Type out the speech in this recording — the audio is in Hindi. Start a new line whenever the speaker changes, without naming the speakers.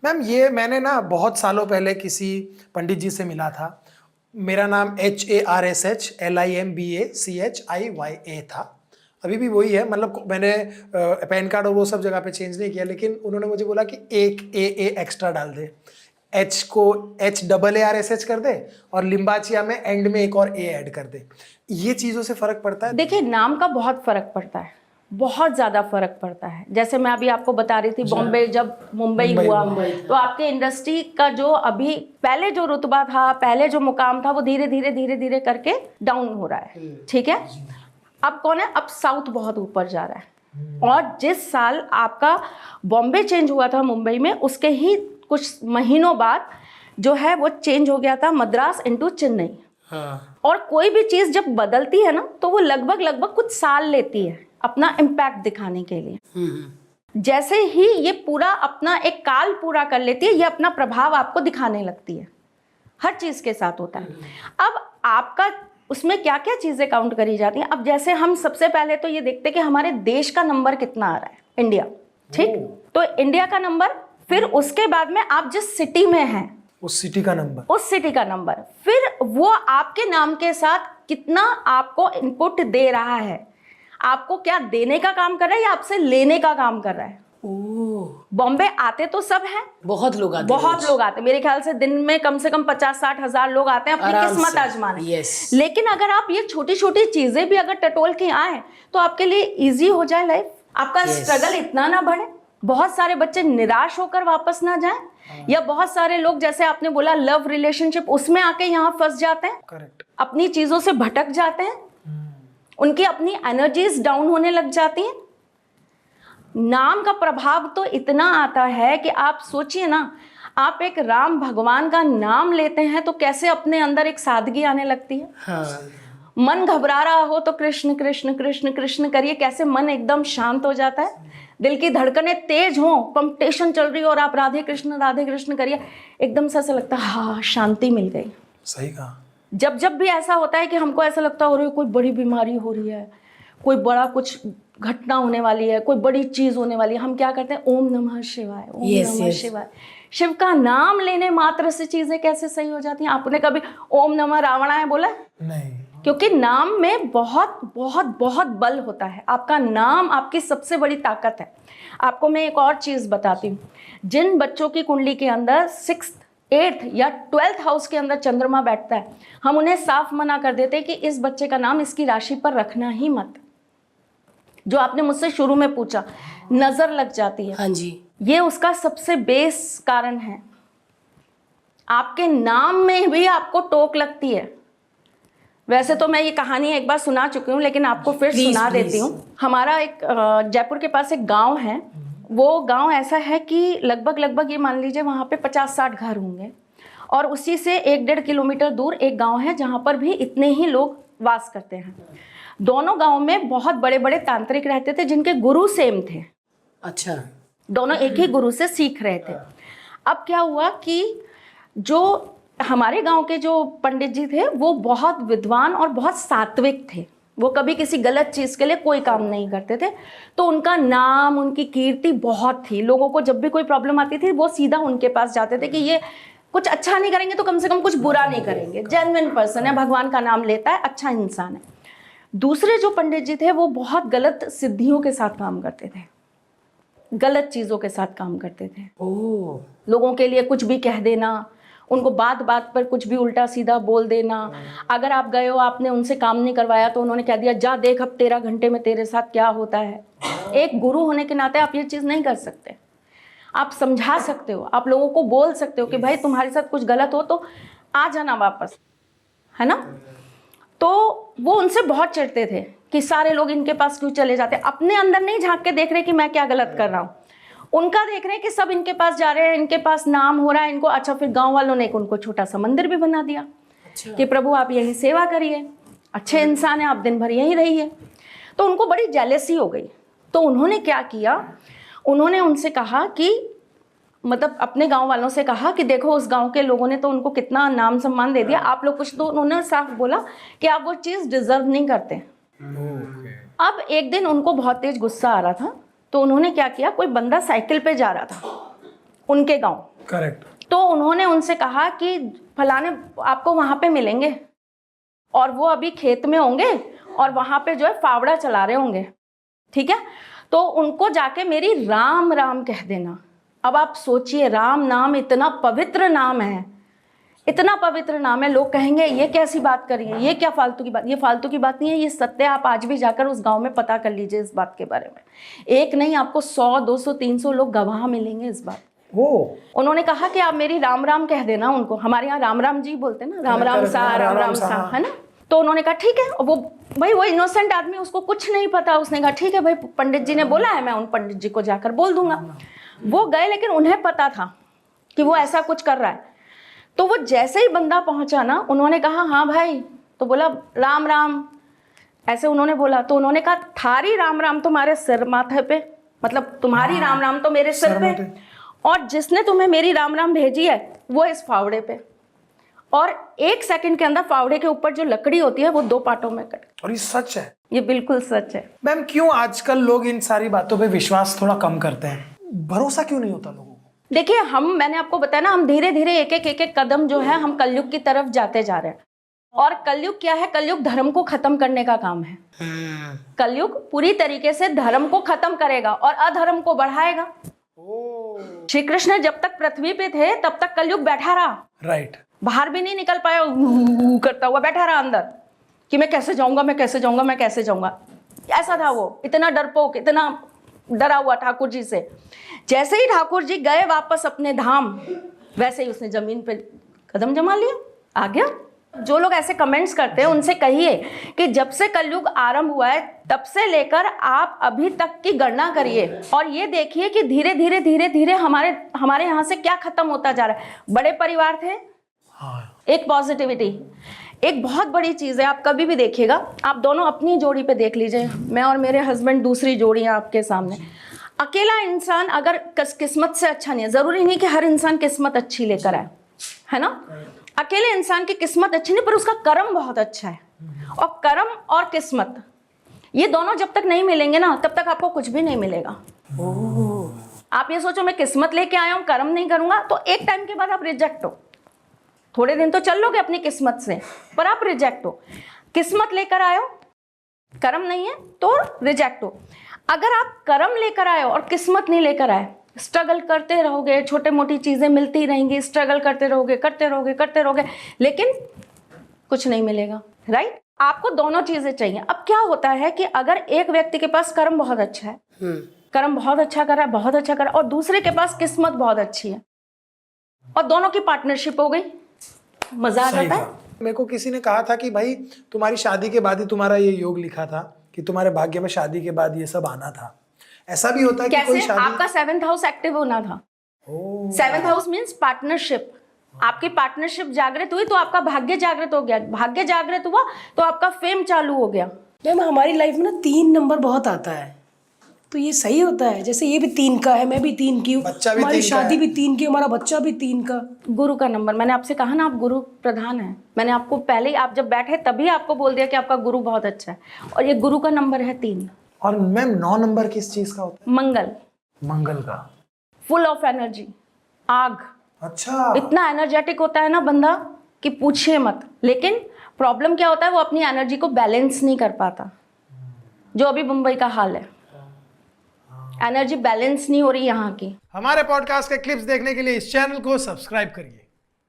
मैम ये मैंने ना बहुत सालों पहले किसी पंडित जी से मिला था। मेरा नाम HARSHLIMBACHIYA था। अभी भी वही है, मतलब मैंने पैन कार्ड और वो सब जगह पे चेंज नहीं किया, लेकिन उन्होंने मुझे बोला कि एक ए एक्स्ट्रा डाल दे, H को HAARSH कर दे और लिम्बाचिया में एंड में एक और ए ऐड कर दे। ये चीज़ों से फर्क पड़ता है?
देखिए, नाम का बहुत फर्क पड़ता है, बहुत ज़्यादा फर्क पड़ता है। जैसे मैं अभी आपको बता रही थी, बॉम्बे जब मुंबई हुआ तो आपके इंडस्ट्री का जो अभी पहले जो रुतबा था, पहले जो मुकाम था, वो धीरे धीरे करके डाउन हो रहा है। ठीक है, अब कौन है? अब साउथ बहुत ऊपर जा रहा है। और जिस साल आपका बॉम्बे चेंज हुआ था मुंबई में, उसके ही कुछ महीनों बाद जो है वो चेंज हो गया था मद्रास इनटू चेन्नई। हाँ। और कोई भी चीज़ जब बदलती है ना, तो वो लगभग कुछ साल लेती है अपना इम्पैक्ट दिखाने के लिए। जैसे ही ये पूरा अपना एक काल पूरा कर लेती है, ये अपना प्रभाव आपको दिखाने लगती है। हर चीज़ के साथ होता है। अब आपका उसमें क्या क्या चीज़ें काउंट करी जाती हैं। अब जैसे हम सबसे पहले तो ये देखते हैं कि हमारे देश का नंबर कितना आ रहा है, इंडिया। ठीक, तो इंडिया का नंबर, फिर उसके बाद में आप जिस सिटी में हैं
उस सिटी का नंबर,
उस सिटी का नंबर, फिर वो आपके नाम के साथ कितना आपको इनपुट दे रहा है, आपको क्या देने का काम कर रहा है या आपसे लेने का काम कर रहा है। बॉम्बे आते तो सब हैं,
बहुत लोग आते,
बहुत लोग आते। मेरे ख्याल से दिन में कम से कम 50-60 हजार लोग आते हैं अपनी किस्मत आजमाने। लेकिन अगर आप ये छोटी छोटी चीजें भी अगर टटोल के आए तो आपके लिए इजी हो जाए लाइफ, आपका स्ट्रगल इतना ना बढ़े, बहुत सारे बच्चे निराश होकर वापस ना जाएं, या बहुत सारे लोग जैसे आपने बोला लव रिलेशनशिप उसमें आके यहाँ फंस जाते हैं। करेक्ट, अपनी चीजों से भटक जाते हैं, उनकी अपनी एनर्जीज डाउन होने लग जाती हैं। नाम का प्रभाव तो इतना आता है कि आप सोचिए ना, आप एक राम भगवान का नाम लेते हैं तो कैसे अपने अंदर एक सादगी आने लगती है। हाँ। मन घबरा रहा हो तो कृष्ण कृष्ण कृष्ण कृष्ण करिए, कैसे मन एकदम शांत हो जाता है। दिल की धड़कनें तेज हो, पंपटेशन चल रही हो और आप राधे कृष्ण करिए, एकदम से ऐसा लगता है हाँ शांति मिल गई।
सही कहा।
जब भी ऐसा होता है कि हमको ऐसा लगता है कोई बड़ी बीमारी हो रही है, कोई बड़ा कुछ घटना होने वाली है, कोई बड़ी चीज होने वाली है, हम क्या करते हैं? ओम नमः शिवाय, ओम नमः शिवाय। शिव का नाम लेने मात्र से चीजें कैसे सही हो जाती हैं। आपने कभी ओम नमः रावणाय बोला? नहीं। क्योंकि नाम में बहुत बहुत बहुत बल होता है। आपका नाम आपकी सबसे बड़ी ताकत है। आपको मैं एक और चीज बताती हूँ, जिन बच्चों की कुंडली के अंदर 6th, 8th या 12th हाउस के अंदर चंद्रमा बैठता है, हम उन्हें साफ मना कर देते हैं कि इस बच्चे का नाम इसकी राशि पर रखना ही मत। जो आपने मुझसे शुरू में पूछा, नजर लग जाती है। हाँ जी, ये उसका सबसे बेस कारण है। आपके नाम में भी आपको टोक लगती है। वैसे तो मैं ये कहानी एक बार सुना चुकी हूँ, लेकिन आपको फिर सुना देती हूँ। हमारा एक जयपुर के पास एक गांव है। वो गांव ऐसा है कि लगभग ये मान लीजिए वहाँ पे 50-60 घर होंगे, और उसी से 1-1.5 किलोमीटर दूर एक गांव है जहाँ पर भी इतने ही लोग वास करते हैं। दोनों गांव में बहुत बड़े बड़े तांत्रिक रहते थे जिनके गुरु सेम थे। अच्छा, दोनों एक ही गुरु से सीख रहे थे। अब क्या हुआ कि जो हमारे गांव के जो पंडित जी थे वो बहुत विद्वान और बहुत सात्विक थे। वो कभी किसी गलत चीज़ के लिए कोई काम नहीं करते थे, तो उनका नाम, उनकी कीर्ति बहुत थी। लोगों को जब भी कोई प्रॉब्लम आती थी वो सीधा उनके पास जाते थे कि ये कुछ अच्छा नहीं करेंगे तो कम से कम कुछ बुरा नहीं करेंगे, जेन्युइन पर्सन है, भगवान का नाम लेता है, अच्छा इंसान है। दूसरे जो पंडित जी थे वो बहुत गलत सिद्धियों के साथ काम करते थे, गलत चीज़ों के साथ काम करते थे। लोगों के लिए कुछ भी कह देना, उनको बात बात पर कुछ भी उल्टा सीधा बोल देना। अगर आप गए हो, आपने उनसे काम नहीं करवाया तो उन्होंने कह दिया जा देख अब 13 घंटे में तेरे साथ क्या होता है। एक गुरु होने के नाते आप ये चीज़ नहीं कर सकते। आप समझा सकते हो, आप लोगों को बोल सकते हो कि भाई तुम्हारे साथ कुछ गलत हो तो आ जाना वापस, है ना। तो वो उनसे बहुत चिढ़ते थे कि सारे लोग इनके पास क्यों चले जाते। अपने अंदर नहीं झांक के देख रहे कि मैं क्या गलत कर रहा हूँ, उनका देख रहे हैं कि सब इनके पास जा रहे हैं, इनके पास नाम हो रहा है इनको। अच्छा, फिर गांव वालों ने उनको छोटा सा मंदिर भी बना दिया। अच्छा। कि प्रभु आप यही सेवा करिए, अच्छे इंसान है, आप दिन भर यहीं रहिए। तो उनको बड़ी जेलेसी हो गई। तो उन्होंने क्या किया, उन्होंने उनसे कहा कि मतलब अपने गांव वालों से कहा कि देखो उस गांव के लोगों ने तो उनको कितना नाम सम्मान दे दिया, आप लोग कुछ तो। उन्होंने साफ बोला कि आप वो चीज़ डिजर्व नहीं करते। अब एक दिन उनको बहुत तेज गुस्सा आ रहा था, तो उन्होंने क्या किया, कोई बंदा साइकिल पे जा रहा था उनके गांव,
करेक्ट।
तो उन्होंने उनसे कहा कि फलाने आपको वहां पे मिलेंगे और वो अभी खेत में होंगे और वहां पे जो है फावड़ा चला रहे होंगे, ठीक है, तो उनको जाके मेरी राम राम कह देना। अब आप सोचिए, राम नाम इतना पवित्र नाम है, इतना पवित्र नाम है, लोग कहेंगे ये कैसी बात करी है, ये क्या फालतू की बात। ये फालतू की बात नहीं है, ये सत्य है। आप आज भी जाकर उस गांव में पता कर लीजिए इस बात के बारे में। एक नहीं, आपको 100, 200, 300 लोग गवाह मिलेंगे इस बात। उन्होंने कहा कि आप मेरी राम राम कह देना उनको। हमारे यहाँ राम राम जी बोलते हैं ना, राम राम सा, राम राम सा, है ना। तो उन्होंने कहा ठीक है। वो भाई वो इनोसेंट आदमी, उसको कुछ नहीं पता, उसने कहा ठीक है भाई, पंडित जी ने बोला है, मैं उन पंडित जी को जाकर बोल दूंगा। वो गए, लेकिन उन्हें पता था कि वो ऐसा कुछ कर रहा है। तो वो जैसे ही बंदा पहुंचा ना, उन्होंने कहा हाँ भाई, तो बोला राम राम, ऐसे उन्होंने बोला। तो उन्होंने कहा थारी राम राम तुम्हारे सिर माथे पे, मतलब तुम्हारी राम राम तो मेरे सिर पे, और जिसने तुम्हें मेरी राम राम भेजी है वो इस फावड़े पे। और 1 सेकंड के अंदर फावड़े के ऊपर जो लकड़ी होती है वो 2 पार्टों में कट।
और ये सच है,
ये बिल्कुल सच है।
मैम क्यों आजकल लोग इन सारी बातों पे विश्वास थोड़ा कम करते हैं? भरोसा क्यों नहीं होता लोगों को?
देखिए, मैंने आपको बताया ना, हम धीरे धीरे एक एक कदम जो है हम कलयुग की तरफ जाते जा रहे हैं। और कलयुग क्या है? कलयुग धर्म को खत्म करने का काम है। कलयुग पूरी तरीके से धर्म को खत्म करेगा और अधर्म को बढ़ाएगा। श्री कृष्ण जब तक पृथ्वी पे थे तब तक कलयुग बैठा रहा,
राइट।
बाहर भी नहीं निकल पाया, करता हुआ बैठा रहा अंदर कि मैं कैसे जाऊंगा, मैं कैसे जाऊंगा, मैं कैसे जाऊंगा। ऐसा था वो, इतना डरपोक, इतना डरा हुआ ठाकुर जी से। जैसे ही ठाकुर जी गए वापस अपने धाम, वैसे ही उसने जमीन पे कदम जमा लिया, आ गया। जो लोग ऐसे कमेंट्स करते हैं उनसे कहिए कि जब से कलयुग आरंभ हुआ है तब से लेकर आप अभी तक की गणना करिए और ये देखिए कि धीरे धीरे धीरे धीरे हमारे यहाँ से क्या खत्म होता जा रहा है। बड़े परिवार थे, एक पॉजिटिविटी, एक बहुत बड़ी चीज़ है। आप कभी भी देखिएगा, आप दोनों अपनी जोड़ी पे देख लीजिए, मैं और मेरे हस्बैंड दूसरी जोड़ी हैं आपके सामने। अकेला इंसान अगर किस्मत से अच्छा नहीं है, ज़रूरी नहीं कि हर इंसान किस्मत अच्छी लेकर आए, है ना। अकेले इंसान की किस्मत अच्छी नहीं, पर उसका कर्म बहुत अच्छा है। और कर्म और किस्मत, ये दोनों जब तक नहीं मिलेंगे ना, तब तक आपको कुछ भी नहीं मिलेगा। आप ये सोचो मैं किस्मत लेके आया हूँ, कर्म नहीं करूंगा, तो एक टाइम के बाद आप रिजेक्ट हो। थोड़े दिन तो चल लोगे अपनी किस्मत से, पर आप रिजेक्ट हो। किस्मत लेकर आए हो, कर्म नहीं है तो रिजेक्ट हो। अगर आप कर्म लेकर आए हो और किस्मत नहीं लेकर आए, स्ट्रगल करते रहोगे, छोटे मोटी चीजें मिलती रहेंगी, स्ट्रगल करते रहोगे, लेकिन कुछ नहीं मिलेगा, राइट। आपको दोनों चीजें चाहिए। अब क्या होता है कि अगर एक व्यक्ति के पास कर्म बहुत अच्छा है, कर्म बहुत अच्छा कर रहा है, बहुत अच्छा कर रहा है, और दूसरे के पास किस्मत बहुत अच्छी है, और दोनों की पार्टनरशिप हो गई, मजा आ जाता है।
मेरे को किसी ने कहा था कि भाई तुम्हारी शादी के बाद ही तुम्हारा ये योग लिखा था कि तुम्हारे भाग्य में शादी के बाद ये सब आना था। ऐसा भी होता है कि कोई शादी,
आपका 7th हाउस एक्टिव होना था। 7th house means partnership. आपकी पार्टनरशिप जागृत हुई तो आपका भाग्य जागृत हो गया, भाग्य जागृत हुआ तो आपका फेम चालू हो गया।
मैम हमारी लाइफ में ना 3 नंबर बहुत आता है, तो ये सही होता है। जैसे ये भी 3 का है, मैं भी 3 की हूँ, हमारी शादी भी 3 की, हमारा बच्चा भी 3 का।
गुरु का नंबर, मैंने आपसे कहा ना आप गुरु प्रधान है। मैंने आपको पहले ही, आप जब बैठे तभी आपको बोल दिया कि आपका गुरु बहुत अच्छा है, और ये गुरु का नंबर है 3।
और मैम 9 नंबर किस चीज का होता है?
मंगल।
मंगल का,
फुल ऑफ एनर्जी, आग।
अच्छा,
इतना एनर्जेटिक होता है ना बंदा कि पूछिए मत। लेकिन प्रॉब्लम क्या होता है, वो अपनी एनर्जी को बैलेंस नहीं कर पाता, जो अभी मुंबई का हाल है। एनर्जी बैलेंस नहीं हो रही यहाँ की।
हमारे पॉडकास्ट के क्लिप्स देखने के लिए इस चैनल को सब्सक्राइब करिए।